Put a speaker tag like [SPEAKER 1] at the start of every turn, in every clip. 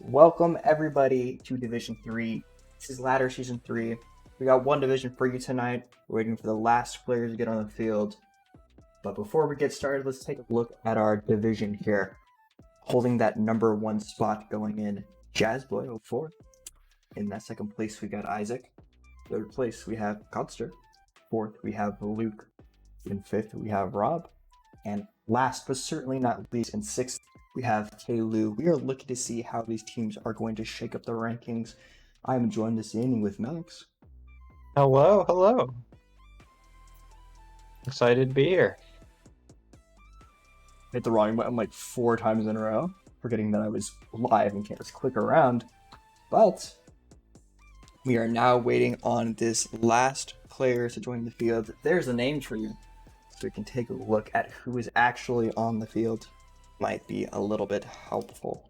[SPEAKER 1] Welcome everybody to Division 3. This is Ladder Season 3. We got one division for you tonight. We're waiting for the last players to get on the field. But before we get started, let's take a look at our division here. Holding that number 1 spot going in, Jazzboy 04. In that second place, we got Isaac. Third place, we have Codster. Fourth, we have Luke. In fifth, we have Rob. And last but certainly not least, in sixth, we have Kaylu. We are looking to see how these teams are going to shake up the rankings. I'm joined this evening with Max.
[SPEAKER 2] Hello. Excited to be here.
[SPEAKER 1] Hit the wrong button like 4 times in a row, forgetting that I was live and can't just click around. But we are now waiting on this last player to join the field. There's a name for you, so we can take a look at who is actually on the field. Might be a little bit helpful.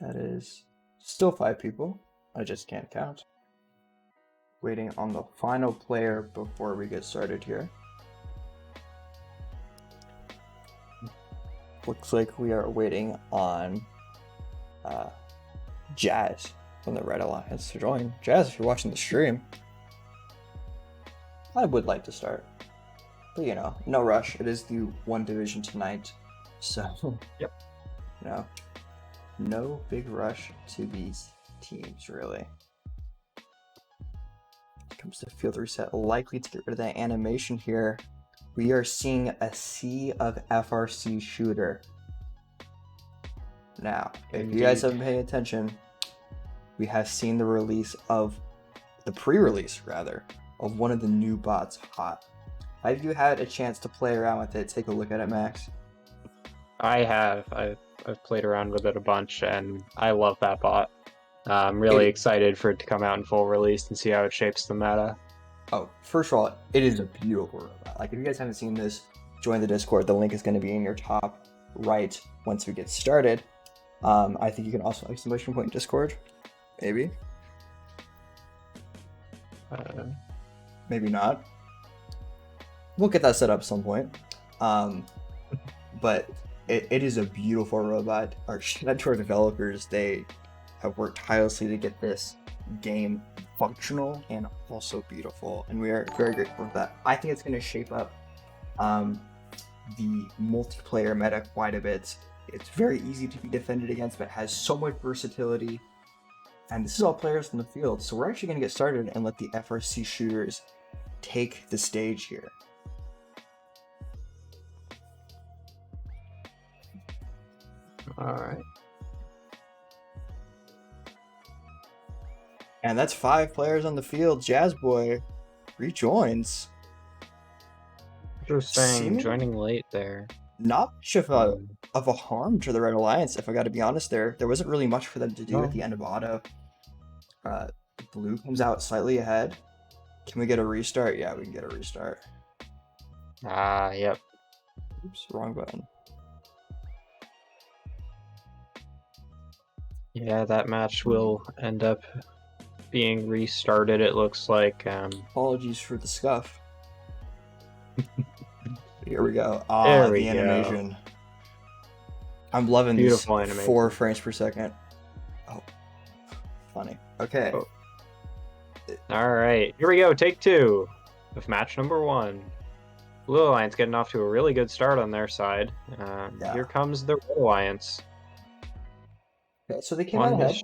[SPEAKER 1] That is still 5 people. I just can't count. Waiting on the final player before we get started here. Looks like we are waiting on Jazz from the Red Alliance to join. Jazz, if you're watching the stream, I would like to start. But you know, no rush. It is the one division tonight. So,
[SPEAKER 2] Yep.
[SPEAKER 1] You know, no big rush to these teams, really. Comes to field reset, likely to get rid of that animation here. We are seeing a sea of FRC shooter. Now, if you guys haven't paid attention, we have seen the release of, the pre-release rather, of one of the new bots, Hot. Have you had a chance to play around with it? Take a look at it, Max.
[SPEAKER 2] I have. I've played around with it a bunch, and I love that bot. I'm really excited for it to come out in full release and see how it shapes the meta.
[SPEAKER 1] Oh, first of all, it is a beautiful robot. Like, if you guys haven't seen this, join the Discord. The link is going to be in your top right once we get started. I think you can also exclamation point Discord. Maybe. Maybe not. We'll get that set up at some point. But it is a beautiful robot. Our shout out to our developers. They have worked tirelessly to get this game functional and also beautiful, and we are very grateful for that. I think it's going to shape up the multiplayer meta quite a bit. It's very easy to be defended against, but has so much versatility. And this is all players in the field, so we're actually going to get started and let the FRC shooters take the stage here.
[SPEAKER 2] All right.
[SPEAKER 1] And that's 5 players on the field. Jazzboy rejoins.
[SPEAKER 2] Interesting. Joining late there.
[SPEAKER 1] Not much of a harm to the Red Alliance, if I got to be honest. There wasn't really much for them to do at the end of auto. Blue comes out slightly ahead. Can we get a restart? Yeah, we can get a restart.
[SPEAKER 2] Yep.
[SPEAKER 1] Oops, wrong button.
[SPEAKER 2] Yeah, that match will end up being restarted, it looks like.
[SPEAKER 1] Apologies for the scuff. Here we go.
[SPEAKER 2] There we
[SPEAKER 1] the animation.
[SPEAKER 2] go.
[SPEAKER 1] I'm loving
[SPEAKER 2] Beautiful
[SPEAKER 1] this
[SPEAKER 2] animation.
[SPEAKER 1] 4 frames per second. Oh, funny. Okay.
[SPEAKER 2] Oh. All right, here we go. Take 2 of match number 1. Blue Alliance getting off to a really good start on their side. Here comes the Red Alliance.
[SPEAKER 1] Okay, so they came out ahead.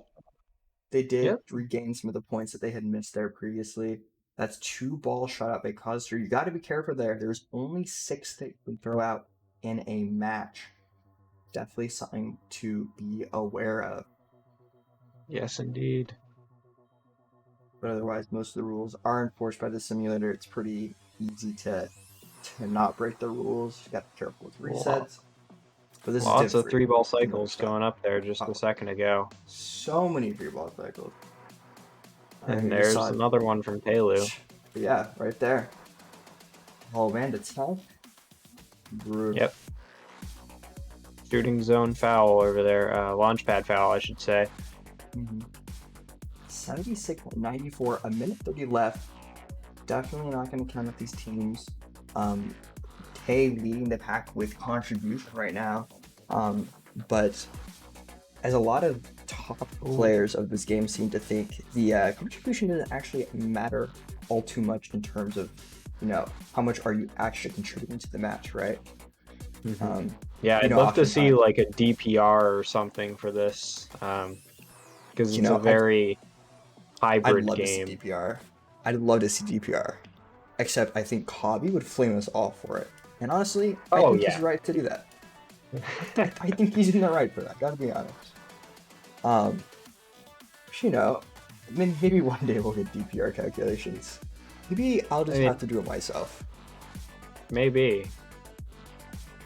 [SPEAKER 1] They did regain some of the points that they had missed there previously. That's 2 balls shot out by Codster. You got to be careful there. There's only 6 that you can throw out in a match. Definitely something to be aware of.
[SPEAKER 2] Yes, indeed.
[SPEAKER 1] But otherwise, most of the rules are enforced by the simulator. It's pretty easy to not break the rules. You got to be careful with resets. But this
[SPEAKER 2] Lots
[SPEAKER 1] is
[SPEAKER 2] of 3-ball cycles going up there just a second ago.
[SPEAKER 1] So many 3-ball cycles.
[SPEAKER 2] And there's another one from Kaylu.
[SPEAKER 1] Yeah, right there. Oh man, it's tough. Brutal.
[SPEAKER 2] Yep. Shooting zone foul over there. Launchpad foul, I should say.
[SPEAKER 1] 76.94, a minute 30 left. Definitely not going to count up these teams. Tay leading the pack with contribution right now. but as a lot of top players of this game seem to think, the contribution doesn't actually matter all too much in terms of, how much are you actually contributing to the match, right?
[SPEAKER 2] Yeah, I'd love to see like a DPR or something for this, because it's a very hybrid
[SPEAKER 1] I'd love
[SPEAKER 2] game.
[SPEAKER 1] to see DPR. I'd love to see DPR, except I think Cobby would flame us all for it. And honestly, I think he's right to do that. I think he's in the right for that. Gotta be honest. Maybe one day we'll get DPR calculations. Maybe I'll just have to do it myself.
[SPEAKER 2] Maybe.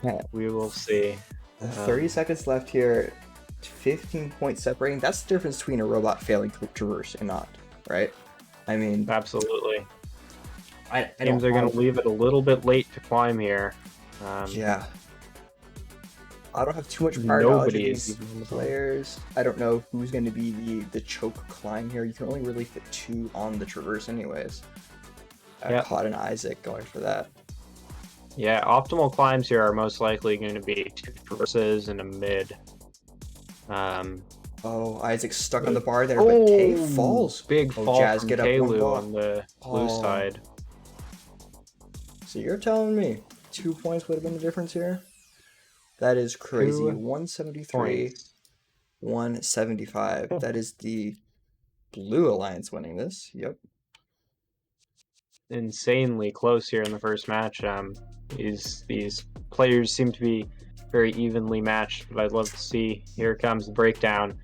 [SPEAKER 2] Yeah. We will see.
[SPEAKER 1] 30 seconds left here. 15 points separating. That's the difference between a robot failing to traverse and not, right? I mean,
[SPEAKER 2] absolutely. Teams are going to leave it a little bit late to climb here.
[SPEAKER 1] Yeah. I don't have too much prior knowledge of these players. I don't know who's going to be the choke climb here. You can only really fit 2 on the traverse anyways. Caught an Isaac going for that.
[SPEAKER 2] Yeah, optimal climbs here are most likely going to be 2 traverses and a mid.
[SPEAKER 1] Isaac's stuck on the bar there, but Tay falls.
[SPEAKER 2] Big fall
[SPEAKER 1] Jazz,
[SPEAKER 2] from
[SPEAKER 1] get up
[SPEAKER 2] Taylor on the blue side.
[SPEAKER 1] So you're telling me 2 points would have been the difference here? That is crazy. 173, 175. That is the Blue Alliance winning this. Yep.
[SPEAKER 2] Insanely close here in the first match. These players seem to be very evenly matched, but I'd love to see. Here comes the breakdown.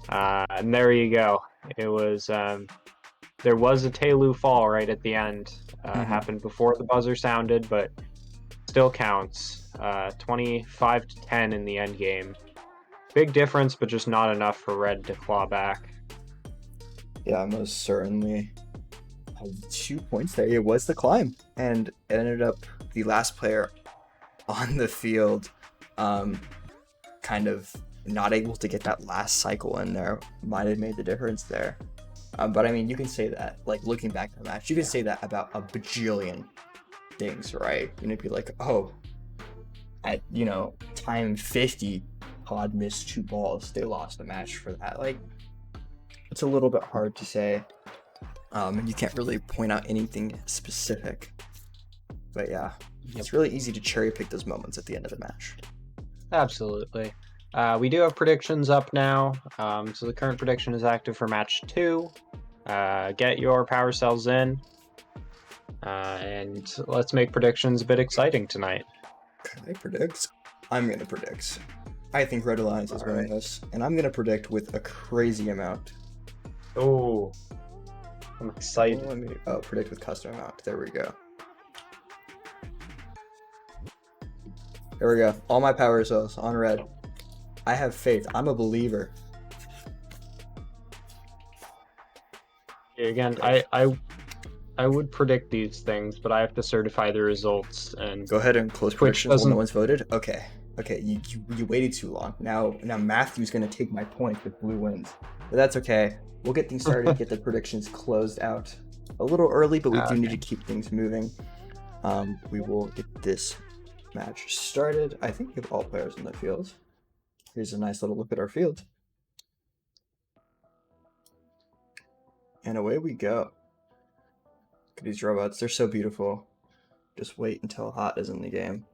[SPEAKER 2] And there you go. It was there was a Telu fall right at the end. Happened before the buzzer sounded, but still counts. 25 to 10 in the end game. Big difference, but just not enough for Red to claw back.
[SPEAKER 1] Yeah, most certainly. 2 points there. It was the climb, and it ended up the last player on the field kind of not able to get that last cycle in there might have made the difference there. But I mean, you can say that, like, looking back at the match, you can say that about a bajillion things, right? Be like, at time 50, Pod missed 2 balls, they lost the match for that. Like, it's a little bit hard to say. And you can't really point out anything specific. But yeah, it's really easy to cherry pick those moments at the end of the match.
[SPEAKER 2] Absolutely. We do have predictions up now. So the current prediction is active for match 2. Get your power cells in. And let's make predictions a bit exciting tonight.
[SPEAKER 1] Can I predict? I'm going to predict. I think Red Alliance is winning this. And I'm going to predict with a crazy amount.
[SPEAKER 2] Oh, I'm excited.
[SPEAKER 1] Predict with custom amount. There we go. There we go. All my power cells on Red. I have faith. I'm a believer.
[SPEAKER 2] Yeah, again, I would predict these things, but I have to certify the results. And
[SPEAKER 1] go ahead and close predictions when no one's voted. Okay, you waited too long. Now Matthew's gonna take my point if Blue wins, but that's okay. We'll get things started. Get the predictions closed out a little early, but we do need to keep things moving. We will get this match started. I think we have all players in the field. Here's a nice little look at our field, and away we go. Look at these robots. They're so beautiful. Just wait until Hot is in the game.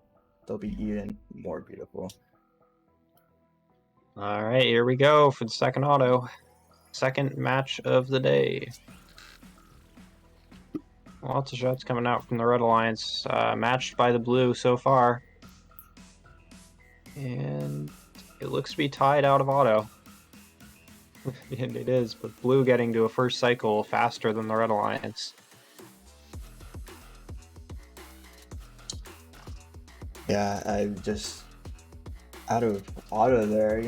[SPEAKER 1] They'll be even more beautiful.
[SPEAKER 2] All right, here we go for the second auto. Second match of the day. Lots of shots coming out from the Red Alliance. Matched by the Blue so far. And it looks to be tied out of auto. And it is, but Blue getting to a first cycle faster than the Red Alliance.
[SPEAKER 1] Yeah, I just out of auto there,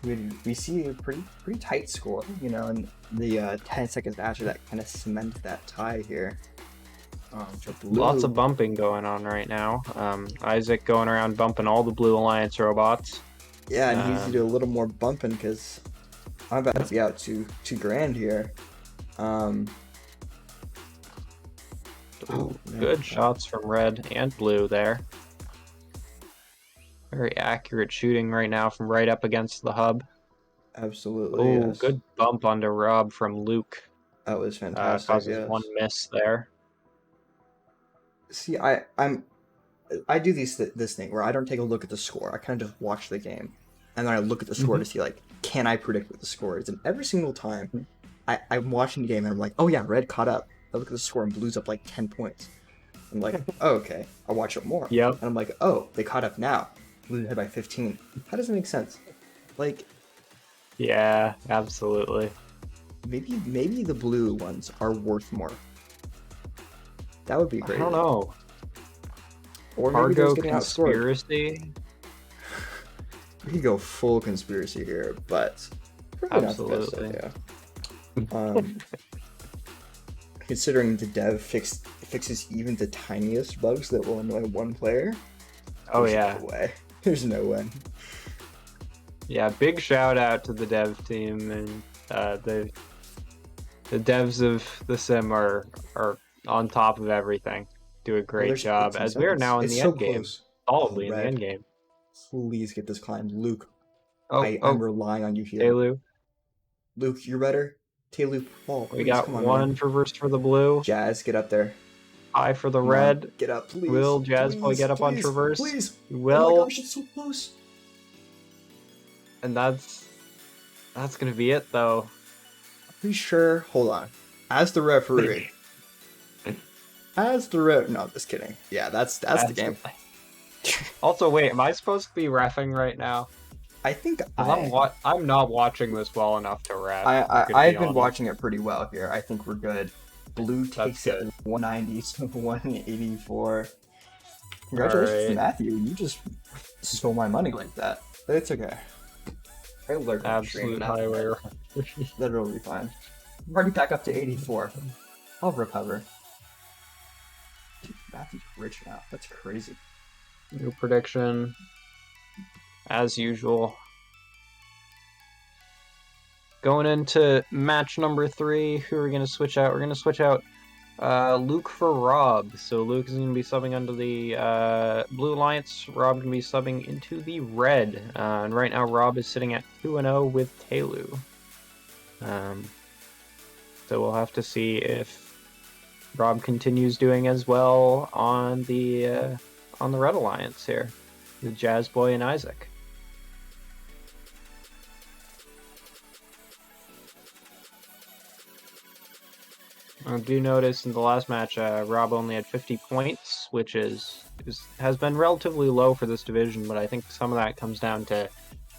[SPEAKER 1] we see a pretty tight score, and the 10 seconds after that kind of cements that tie here.
[SPEAKER 2] Lots of bumping going on right now. Isaac going around bumping all the Blue Alliance robots.
[SPEAKER 1] Yeah, and he needs to do a little more bumping because I'm about to be out $2 grand here.
[SPEAKER 2] Good shots from Red and Blue there. Very accurate shooting right now from right up against the hub.
[SPEAKER 1] Absolutely,
[SPEAKER 2] Oh,
[SPEAKER 1] yes.
[SPEAKER 2] good bump onto Rob from Luke.
[SPEAKER 1] That was fantastic.
[SPEAKER 2] Causes
[SPEAKER 1] Yes.
[SPEAKER 2] one miss there.
[SPEAKER 1] See, I do this thing where I don't take a look at the score. I kind of just watch the game, and then I look at the score to see like, can I predict what the score is? And every single time, I'm watching the game and I'm like, oh yeah, red caught up. I look at the score and blue's up like 10 points. I'm like, oh okay, I'll watch it more.
[SPEAKER 2] Yep.
[SPEAKER 1] And I'm like, oh, they caught up now. Blue's ahead by 15. How does it make sense? Like,
[SPEAKER 2] yeah, absolutely.
[SPEAKER 1] maybe the blue ones are worth more. That would be great.
[SPEAKER 2] I don't know.
[SPEAKER 1] Or maybe
[SPEAKER 2] Cargo
[SPEAKER 1] getting outscored.
[SPEAKER 2] conspiracy.
[SPEAKER 1] We could go full conspiracy here, but probably
[SPEAKER 2] Absolutely.
[SPEAKER 1] not the best idea. Considering the dev fixes even the tiniest bugs that will annoy one player.
[SPEAKER 2] Oh
[SPEAKER 1] there's
[SPEAKER 2] yeah.
[SPEAKER 1] No way. There's no way.
[SPEAKER 2] Yeah, big shout out to the dev team, and the devs of the sim are on top of everything. Do a great job, as we are now in the end game. Solidly in the end game.
[SPEAKER 1] Please get this climb, Luke.
[SPEAKER 2] Oh,
[SPEAKER 1] I'm relying on you here.
[SPEAKER 2] Taylor.
[SPEAKER 1] Luke, you're better. Taylor, Paul,
[SPEAKER 2] We got one reverse for the blue.
[SPEAKER 1] Jazz, get up there.
[SPEAKER 2] High for the red.
[SPEAKER 1] Get up, please.
[SPEAKER 2] Will Jazz Boy get up on traverse?
[SPEAKER 1] Please.
[SPEAKER 2] Will.
[SPEAKER 1] Oh my gosh, it's so close.
[SPEAKER 2] And that's gonna be it, though.
[SPEAKER 1] Pretty sure. Hold on. As the referee. No, just kidding. Yeah, that's the game.
[SPEAKER 2] Also, wait, am I supposed to be reffing right now?
[SPEAKER 1] I think
[SPEAKER 2] I'm not watching this well enough to ref.
[SPEAKER 1] I've been watching it pretty well here. I think we're good. Blue takes it 190 to 184. Congratulations to Matthew. You just stole my money like that. But it's okay.
[SPEAKER 2] Absolute highway.
[SPEAKER 1] That'll be fine. I'm already back up to 84. I'll recover. Dude, Matthew's rich now. That's crazy.
[SPEAKER 2] New prediction. As usual. Going into match number 3, who are we going to switch out? We're going to switch out Luke for Rob. So Luke is going to be subbing under the Blue Alliance. Rob going to be subbing into the red. And right now Rob is sitting at 2-0 with Telu. So we'll have to see if Rob continues doing as well on the Red Alliance here with Jazz Boy and Isaac. I do notice in the last match, Rob only had 50 points, which has been relatively low for this division, but I think some of that comes down to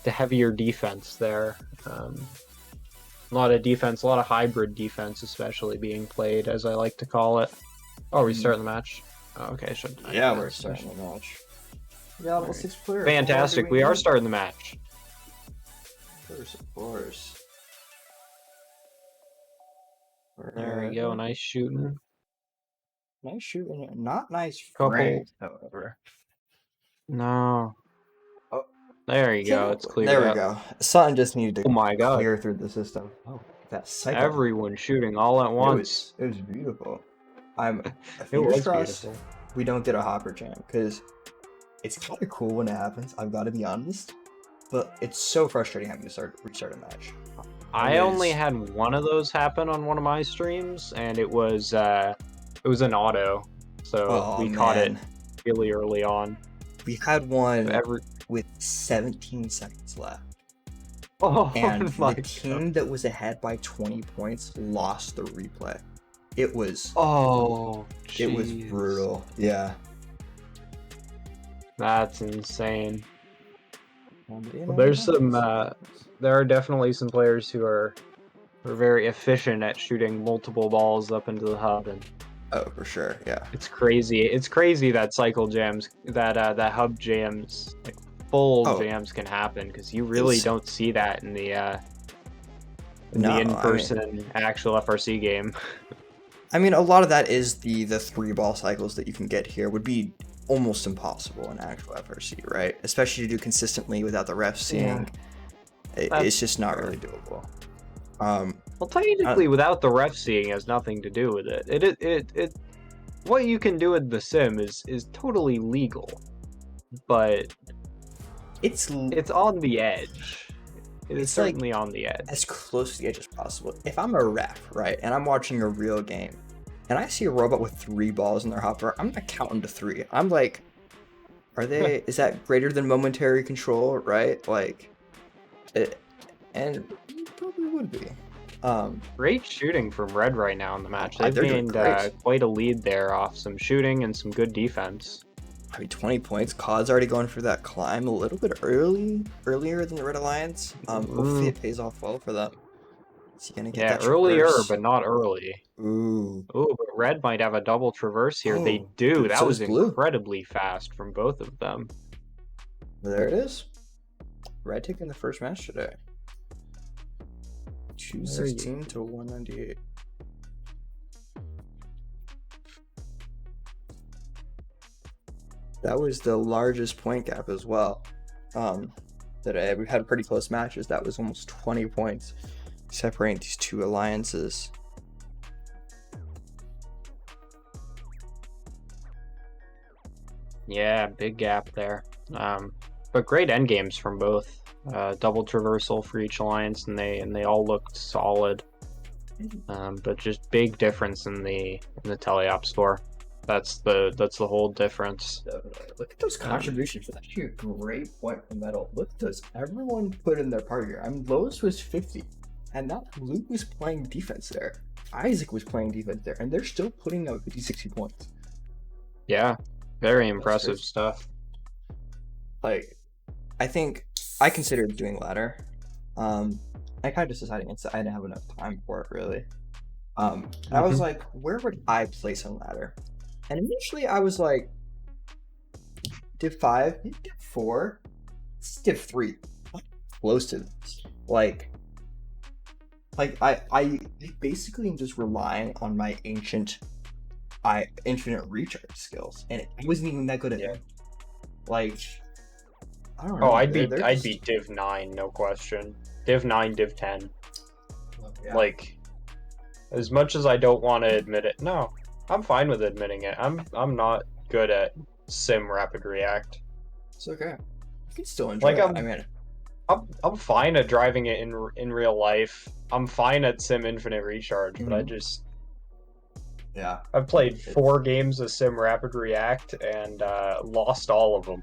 [SPEAKER 2] heavier defense there. A lot of defense, a lot of hybrid defense, especially being played, as I like to call it. Oh, are we starting the match? Oh, okay,
[SPEAKER 1] yeah, we're starting the match. Yeah, level 6 player.
[SPEAKER 2] Fantastic, we are starting the match.
[SPEAKER 1] Of course.
[SPEAKER 2] There we go, nice shooting.
[SPEAKER 1] Nice shooting, not nice
[SPEAKER 2] frame,
[SPEAKER 1] however.
[SPEAKER 2] No. Oh, there you go, it's clear.
[SPEAKER 1] There we go. Something just needed to clear through the system.
[SPEAKER 2] Oh,
[SPEAKER 1] that cycle.
[SPEAKER 2] Everyone shooting all at once.
[SPEAKER 1] It was beautiful. Fingers crossed we don't get a hopper jam, because it's kind of cool when it happens, I've got to be honest. But it's so frustrating having to restart a match.
[SPEAKER 2] I only had one of those happen on one of my streams, and it was an auto, so we caught it really early on.
[SPEAKER 1] We had one with 17 seconds left.
[SPEAKER 2] Oh,
[SPEAKER 1] and the team that was ahead by 20 points lost the replay. It was it was brutal. Yeah.
[SPEAKER 2] That's insane. Well, there's there are definitely some players who are very efficient at shooting multiple balls up into the hub, and
[SPEAKER 1] oh, for sure, yeah.
[SPEAKER 2] It's crazy. It's crazy that cycle jams, that hub jams, like full jams can happen, because you really don't see that in the in-person actual FRC game.
[SPEAKER 1] I mean, a lot of that is the 3-ball cycles that you can get here would be almost impossible in actual FRC, right? Especially to do consistently without the ref seeing. It's just not really doable.
[SPEAKER 2] Well, technically, without the ref seeing has nothing to do with it. It what you can do with the sim is totally legal, but
[SPEAKER 1] It's
[SPEAKER 2] on the edge. It is
[SPEAKER 1] It's like
[SPEAKER 2] certainly on the edge.
[SPEAKER 1] as close to the edge as possible. If I'm a ref, right, and I'm watching a real game, and I see a robot with 3 balls in their hopper, I'm not counting to 3. I'm like, is that greater than momentary control, right? Like, and it probably would be.
[SPEAKER 2] Great shooting from Red right now in the match. They've
[SPEAKER 1] They're doing
[SPEAKER 2] gained
[SPEAKER 1] great.
[SPEAKER 2] quite a lead there off some shooting and some good defense.
[SPEAKER 1] I mean, 20 points. COD's already going for that climb a little bit earlier than the Red Alliance. Hopefully it pays off well for them. Is he gonna get
[SPEAKER 2] Yeah,
[SPEAKER 1] that
[SPEAKER 2] earlier,
[SPEAKER 1] traverse?
[SPEAKER 2] but not early.
[SPEAKER 1] Ooh.
[SPEAKER 2] Ooh, but Red might have a double traverse here. They
[SPEAKER 1] Oh,
[SPEAKER 2] do.
[SPEAKER 1] dude,
[SPEAKER 2] That
[SPEAKER 1] so
[SPEAKER 2] was
[SPEAKER 1] does Blue.
[SPEAKER 2] incredibly fast from both of them.
[SPEAKER 1] There it is. Red taking the first match today. 216 to 198. That was the largest point gap as well. Today we've had pretty close matches. That was almost 20 points separating these two alliances.
[SPEAKER 2] Yeah, big gap there. But great end games from both. Double traversal for each alliance, and they all looked solid. But just big difference in the teleop score. That's the whole difference.
[SPEAKER 1] Look at those contributions. That's actually a great point for Metal. Look at those. Everyone put in their part here. I mean, Lowe's was 50, and not Luke was playing defense there. Isaac was playing defense there, and they're still putting up 50, 60 points.
[SPEAKER 2] Yeah, very impressive stuff.
[SPEAKER 1] Like, I think I considered doing ladder. I kind of just decided against it. I didn't have enough time for it, really. I was like, where would I place on ladder? And initially I was like, div 5, div 4, it's div 3. I'm close to this. Like I basically am just relying on my infinite recharge skills, and I wasn't even that good at it. Like, I don't know.
[SPEAKER 2] Oh, I'd beat div 9, no question. Div 9, div 10. Yeah. Like, as much as I don't want to admit it, no, I'm fine with admitting it. I'm not good at sim rapid react.
[SPEAKER 1] It's okay. You can still enjoy it.
[SPEAKER 2] I'm fine at driving it in real life. I'm fine at sim infinite recharge, but I just I've played 4 games of sim rapid react and lost all of them.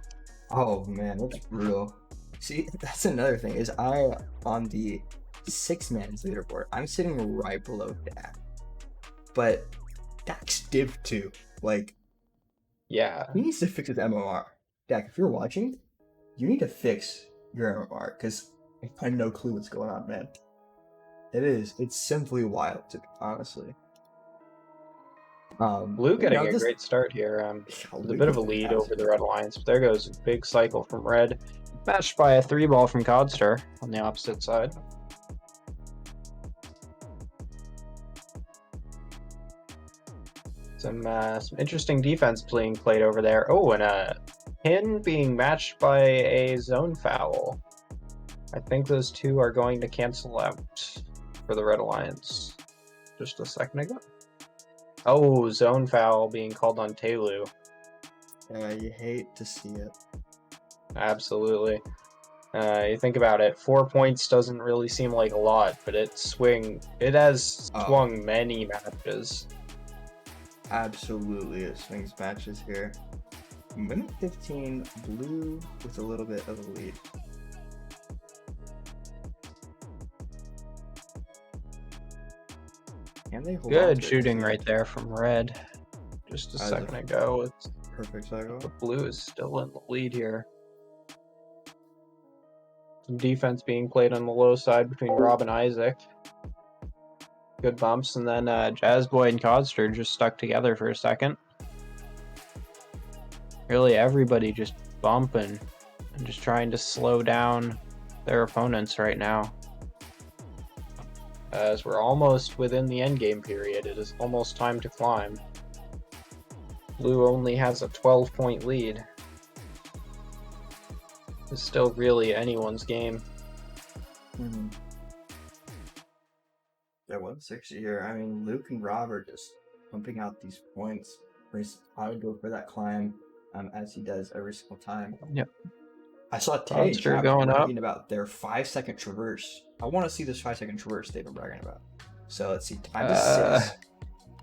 [SPEAKER 1] Oh man, that's brutal. See, that's another thing, is I, on the 6-man's leaderboard, I'm sitting right below Dak. But Dak's div 2. Like,
[SPEAKER 2] yeah,
[SPEAKER 1] he needs to fix his MMR. Dak, if you're watching, you need to fix your MMR, because I have no clue what's going on, man. It's simply wild, to be honestly.
[SPEAKER 2] Blue getting a great start here. A bit of a lead over the Red Alliance, but there goes a big cycle from Red, matched by a 3-ball from Codster on the opposite side. Some interesting defense being played over there. Oh, and a pin being matched by a zone foul. I think those two are going to cancel out for the Red Alliance. Just a second ago. Oh, zone foul being called on Telu.
[SPEAKER 1] Yeah, you hate to see it.
[SPEAKER 2] Absolutely. You think about it, 4 points doesn't really seem like a lot, but it has swung many matches.
[SPEAKER 1] Absolutely, it swings matches here. Minute 15, Blue with a little bit of a lead. And they hold
[SPEAKER 2] good shooting right there from Red. Just a second ago. It's
[SPEAKER 1] perfect cycle.
[SPEAKER 2] Blue is still in the lead here. Some defense being played on the low side between Rob and Isaac. Good bumps, and then Jazzboy and Codster just stuck together for a second. Really, everybody just bumping and just trying to slow down their opponents right now. As we're almost within the endgame period, it is almost time to climb. Blue only has a 12-point lead. It's still really anyone's game.
[SPEAKER 1] Yeah, 160 here. I mean, Luke and Rob are just pumping out these points. I would go for that climb, as he does every single time.
[SPEAKER 2] Yep.
[SPEAKER 1] I saw Tay in
[SPEAKER 2] Monster
[SPEAKER 1] chat
[SPEAKER 2] going up.
[SPEAKER 1] bragging about their 5-second traverse. I want to see this 5-second traverse they've been bragging about. So let's see. Time is 6.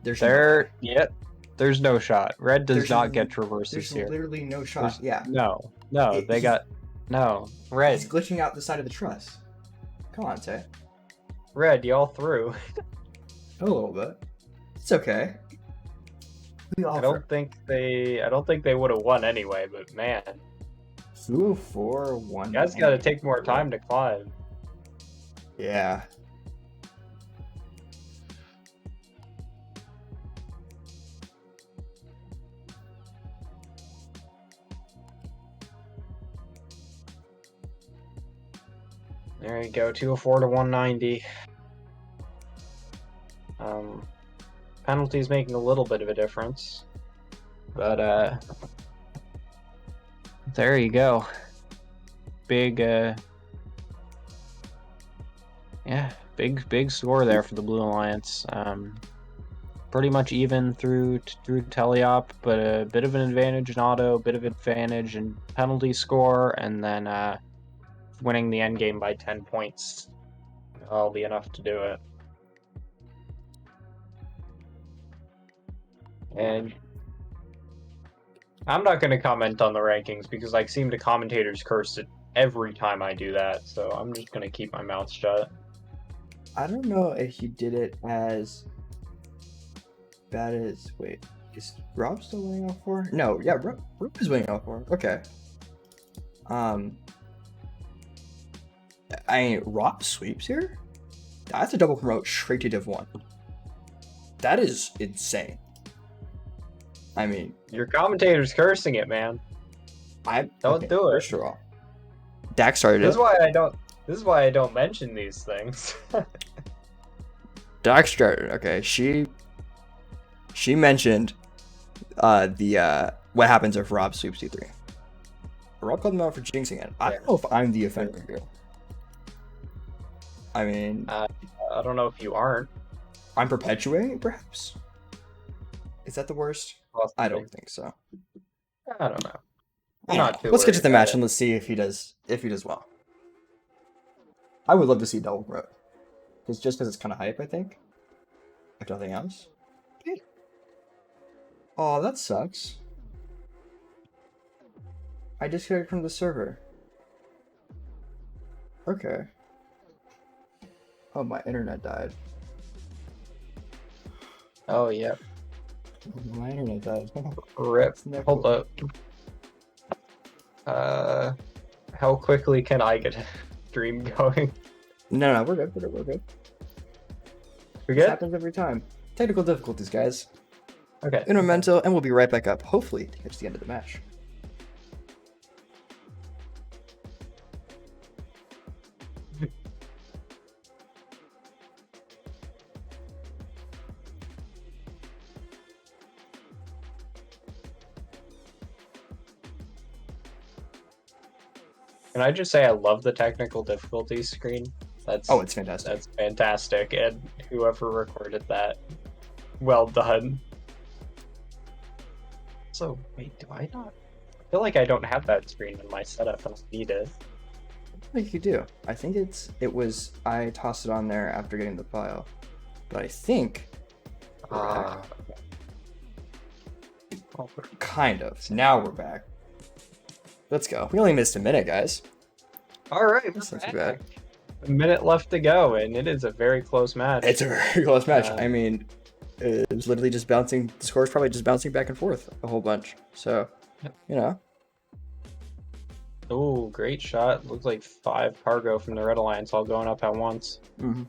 [SPEAKER 1] There's no way.
[SPEAKER 2] Yep. There's no shot. Red does
[SPEAKER 1] There's
[SPEAKER 2] not
[SPEAKER 1] l-
[SPEAKER 2] get traverses
[SPEAKER 1] There's
[SPEAKER 2] here.
[SPEAKER 1] literally no shot.
[SPEAKER 2] There's,
[SPEAKER 1] yeah.
[SPEAKER 2] No. They
[SPEAKER 1] He's
[SPEAKER 2] got no. Red.
[SPEAKER 1] He's glitching out the side of the truss. Come on, Tay.
[SPEAKER 2] Red, y'all through.
[SPEAKER 1] A little bit. It's okay.
[SPEAKER 2] I don't think they would have won anyway, but man.
[SPEAKER 1] 2, 4, 1.
[SPEAKER 2] You guys got to take more time to climb.
[SPEAKER 1] Yeah.
[SPEAKER 2] There you go, 204 to 190. Penalties making a little bit of a difference, but there you go. Big, big score there for the Blue Alliance. Pretty much even through teleop, but a bit of an advantage in auto, bit of advantage in penalty score, and then winning the end game by 10 points. That'll be enough to do it. And I'm not going to comment on the rankings because I seem to commentators curse it every time I do that, so I'm just going to keep my mouth shut.
[SPEAKER 1] I don't know if you did it as bad as... Wait, is Rob still winning off 4? No, yeah, Rob is winning off 4. Okay. Rob sweeps here? That's a double promote straight to Div 1. That is insane. I mean...
[SPEAKER 2] Your commentator's cursing it, man. Don't do it.
[SPEAKER 1] First of all, Dax started
[SPEAKER 2] This is
[SPEAKER 1] it.
[SPEAKER 2] This is why I don't mention these things.
[SPEAKER 1] Dax started. Okay, she mentioned the what happens if Rob sweeps D3. Rob called him out for jinxing it. I don't know if I'm the offender here. I mean,
[SPEAKER 2] I don't know if you aren't.
[SPEAKER 1] I'm perpetuating, perhaps. Is that the worst?
[SPEAKER 2] Possibly.
[SPEAKER 1] I don't think so.
[SPEAKER 2] I don't know.
[SPEAKER 1] Let's get to the match and let's see if he does well. I would love to see double promote. Just because it's kind of hype, I think. If nothing else. Okay. Oh, that sucks. I disconnected from the server. Okay. Oh, my internet died.
[SPEAKER 2] Oh, yeah.
[SPEAKER 1] My internet died.
[SPEAKER 2] Rip. Hold up. How quickly can I get a stream going?
[SPEAKER 1] No, we're good. We're good.
[SPEAKER 2] We
[SPEAKER 1] This
[SPEAKER 2] good?
[SPEAKER 1] happens every time. Technical difficulties, guys.
[SPEAKER 2] Okay.
[SPEAKER 1] In a memento, and we'll be right back up, hopefully, to catch the end of the match.
[SPEAKER 2] Can I just say I love the technical difficulties screen?
[SPEAKER 1] It's fantastic.
[SPEAKER 2] That's fantastic, and whoever recorded that, well done. So, wait, do I not? I feel like I don't have that screen in my setup and I need it.
[SPEAKER 1] I think you do. I think I tossed it on there after getting the file. But I think... Kind of. Now we're back. Let's go. We only missed a minute, guys.
[SPEAKER 2] Alright,
[SPEAKER 1] That's not too bad.
[SPEAKER 2] A minute left to go, and it is a very close match.
[SPEAKER 1] It's a very close match. I mean, it was literally just bouncing. The score's probably just bouncing back and forth a whole bunch. So, you know.
[SPEAKER 2] Oh, great shot. Looks like 5 cargo from the Red Alliance all going up at once.
[SPEAKER 1] Mm-hmm.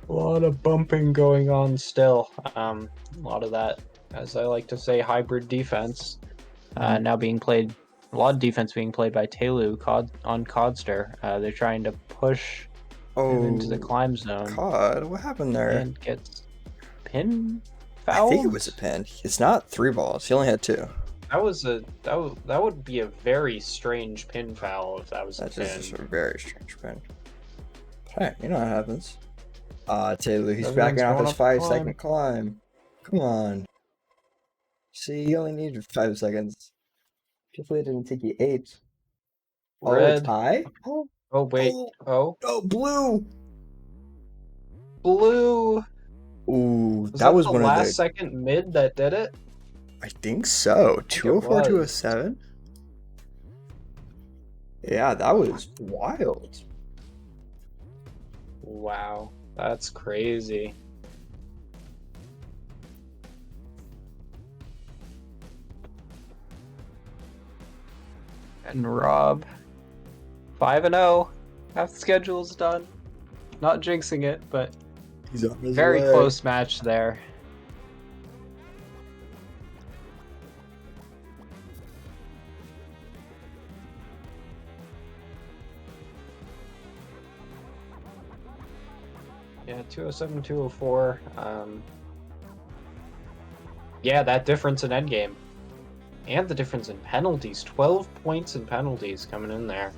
[SPEAKER 2] A lot of bumping going on still. A lot of that, as I like to say, hybrid defense. Now being played, a lot of defense being played by Telu on Codster. They're trying to push him into the climb zone.
[SPEAKER 1] God, what happened there?
[SPEAKER 2] And gets pin foul.
[SPEAKER 1] I think it was a pin. It's not 3 balls. He only had 2.
[SPEAKER 2] That would be a very strange pin foul if that was a pin.
[SPEAKER 1] That's just a very strange pin. But hey, you know what happens. Taylor, he's
[SPEAKER 2] Everyone's
[SPEAKER 1] backing off
[SPEAKER 2] going
[SPEAKER 1] his
[SPEAKER 2] up the
[SPEAKER 1] 5-second climb. Come on. See, you only needed 5 seconds. Hopefully it didn't take you 8. Oh, it's
[SPEAKER 2] Red.
[SPEAKER 1] tie?
[SPEAKER 2] Oh, wait.
[SPEAKER 1] Oh,
[SPEAKER 2] Oh,
[SPEAKER 1] oh, blue!
[SPEAKER 2] blue.
[SPEAKER 1] Ooh,
[SPEAKER 2] Was
[SPEAKER 1] that
[SPEAKER 2] that
[SPEAKER 1] was
[SPEAKER 2] the
[SPEAKER 1] one of
[SPEAKER 2] last
[SPEAKER 1] the...
[SPEAKER 2] second mid that did it?
[SPEAKER 1] I think so.
[SPEAKER 2] I think it
[SPEAKER 1] 204,
[SPEAKER 2] was.
[SPEAKER 1] 207? Yeah, that was wild.
[SPEAKER 2] Wow, that's crazy. And Rob, 5-0. Half the schedule's done. Not jinxing it, but
[SPEAKER 1] He's on his
[SPEAKER 2] very
[SPEAKER 1] way.
[SPEAKER 2] close match there. Yeah, 207, 204. Yeah, that difference in endgame. And the difference in penalties. 12 points in penalties coming in there.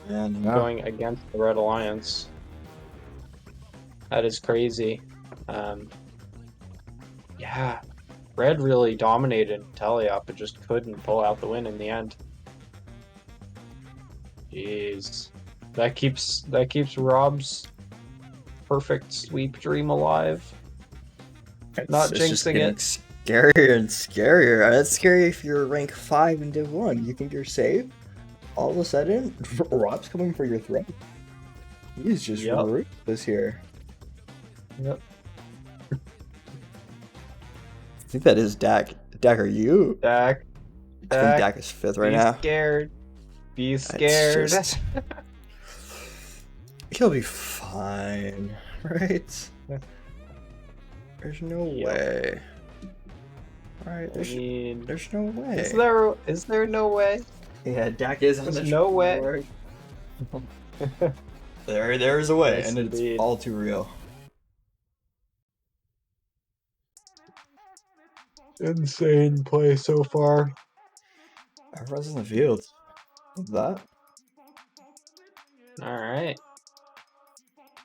[SPEAKER 1] And yeah.
[SPEAKER 2] Going against the Red Alliance. That is crazy. Yeah, Red really dominated Teliop, but just couldn't pull out the win in the end. Jeez. That keeps Rob's perfect sweep dream alive. Not
[SPEAKER 1] It's just
[SPEAKER 2] jinxing
[SPEAKER 1] getting
[SPEAKER 2] it.
[SPEAKER 1] scarier and scarier. That's scary if you're rank 5 in Div 1. You think you're safe? All of a sudden, Rob's coming for your throat. He's just ruthless here.
[SPEAKER 2] Yep.
[SPEAKER 1] I think that is Dak. Dak, are you?
[SPEAKER 2] Dak.
[SPEAKER 1] I think Dak is 5th right now.
[SPEAKER 2] Be scared. Be scared.
[SPEAKER 1] Just... He'll be fine, right? There's no way. Alright, there's no way.
[SPEAKER 2] Is there no way?
[SPEAKER 1] Yeah, Dak is on the
[SPEAKER 2] no way.
[SPEAKER 1] There's a way,
[SPEAKER 2] Yes,
[SPEAKER 1] and it's
[SPEAKER 2] indeed.
[SPEAKER 1] all too real.
[SPEAKER 2] Insane play so far.
[SPEAKER 1] Everyone's in the field. What's that?
[SPEAKER 2] Alright.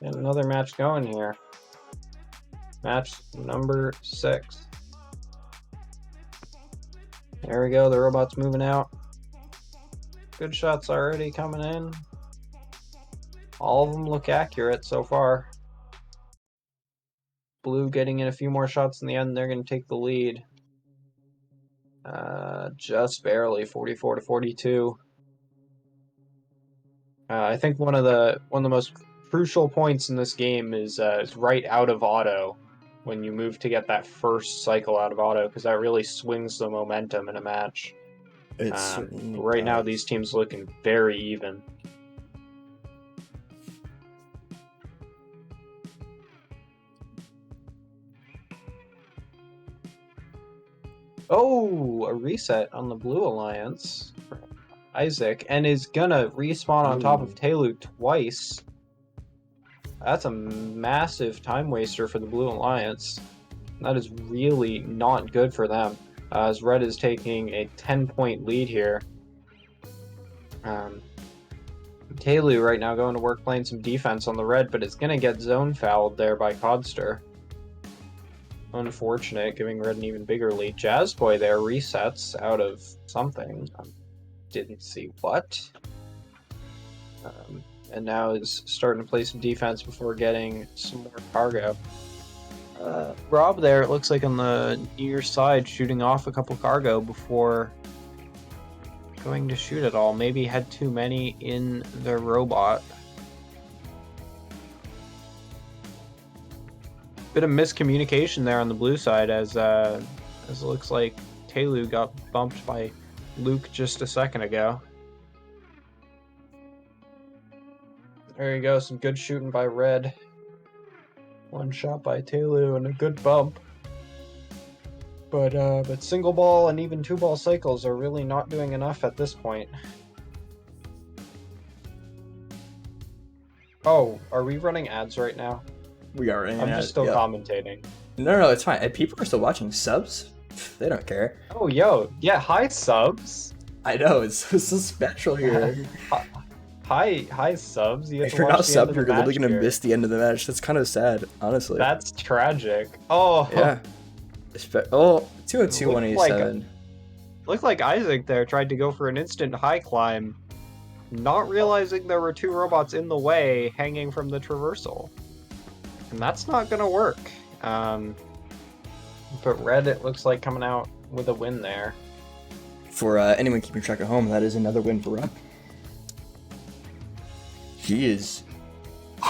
[SPEAKER 2] Got another match going here. Match number 6. There we go, the robot's moving out. Good shots already coming in. All of them look accurate so far. Blue getting in a few more shots in the end, they're going to take the lead. Just barely, 44 to 42. I think one of the most crucial points in this game is right out of auto, when you move to get that first cycle out of auto, because that really swings the momentum in a match. Right now, these teams looking very even. Oh, a reset on the Blue Alliance for Isaac, and is gonna respawn on top of Telu twice. That's a massive time waster for the Blue Alliance. That is really not good for them, as Red is taking a 10-point lead here. Telu right now going to work playing some defense on the Red, but it's going to get zone fouled there by Codster. Unfortunate, giving Red an even bigger lead. Jazzboy there resets out of something. Didn't see what. And now is starting to play some defense before getting some more cargo. Rob there, it looks like on the near side, shooting off a couple cargo before going to shoot it all. Maybe had too many in the robot. Bit of miscommunication there on the blue side, as it looks like Telu got bumped by Luke just a second ago. There you go, some good shooting by Red. One shot by Telu and a good bump. But single ball and even 2-ball cycles are really not doing enough at this point. Oh, are we running ads right now?
[SPEAKER 1] We are running
[SPEAKER 2] ads. I'm just still commentating.
[SPEAKER 1] No, it's fine. People are still watching. Subs, they don't care.
[SPEAKER 2] Oh, yo, yeah, hi subs.
[SPEAKER 1] I know, it's so special here.
[SPEAKER 2] Hi subs.
[SPEAKER 1] If you're not subbed, you're literally gonna miss the end of the match. That's kind of sad, honestly.
[SPEAKER 2] That's tragic. Oh
[SPEAKER 1] yeah. Oh, 202,
[SPEAKER 2] Looked
[SPEAKER 1] 187.
[SPEAKER 2] Looked like Isaac there tried to go for an instant high climb, not realizing there were two robots in the way hanging from the traversal. And that's not gonna work. But Red, it looks like coming out with a win there.
[SPEAKER 1] For anyone keeping track at home, that is another win for Red. He is